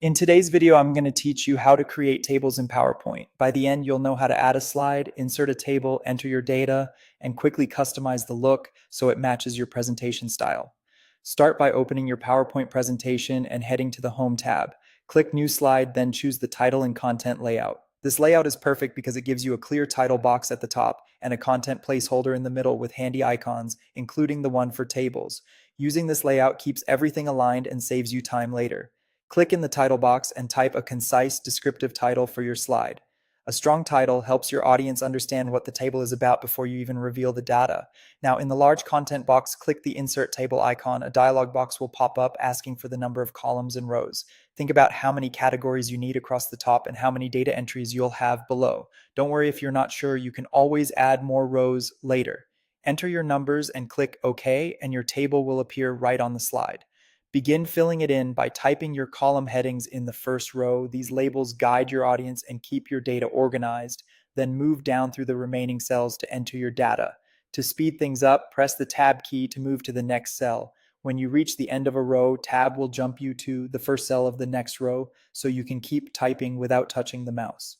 In today's video, I'm going to teach you how to create tables in PowerPoint. By the end, you'll know how to add a slide, insert a table, enter your data, and quickly customize the look so it matches your presentation style. Start by opening your PowerPoint presentation and heading to the Home tab. Click New Slide, then choose the title and content layout. This layout is perfect because it gives you a clear title box at the top and a content placeholder in the middle with handy icons, including the one for tables. Using this layout keeps everything aligned and saves you time later. Click in the title box and type a concise, descriptive title for your slide. A strong title helps your audience understand what the table is about before you even reveal the data. Now, in the large content box, click the Insert Table icon. A dialog box will pop up asking for the number of columns and rows. Think about how many categories you need across the top and how many data entries you'll have below. Don't worry if you're not sure, you can always add more rows later. Enter your numbers and click OK, and your table will appear right on the slide. Begin filling it in by typing your column headings in the first row. These labels guide your audience and keep your data organized. Then move down through the remaining cells to enter your data. To speed things up, press the Tab key to move to the next cell. When you reach the end of a row, Tab will jump you to the first cell of the next row so you can keep typing without touching the mouse.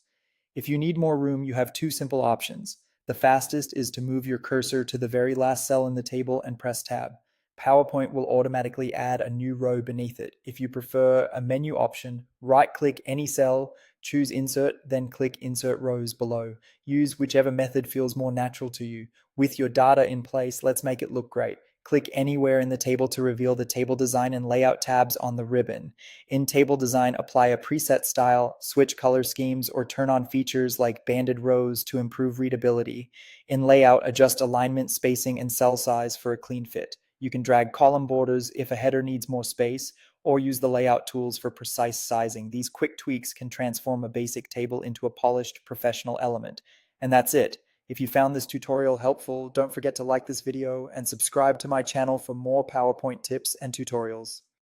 If you need more room, you have two simple options. The fastest is to move your cursor to the very last cell in the table and press Tab. PowerPoint will automatically add a new row beneath it. If you prefer a menu option, right-click any cell, choose Insert, then click Insert Rows below. Use whichever method feels more natural to you. With your data in place, let's make it look great. Click anywhere in the table to reveal the Table Design and Layout tabs on the ribbon. In Table Design, apply a preset style, switch color schemes, or turn on features like banded rows to improve readability. In Layout, adjust alignment, spacing, and cell size for a clean fit. You can drag column borders if a header needs more space, or use the layout tools for precise sizing. These quick tweaks can transform a basic table into a polished professional element. And that's it. If you found this tutorial helpful, don't forget to like this video and subscribe to my channel for more PowerPoint tips and tutorials.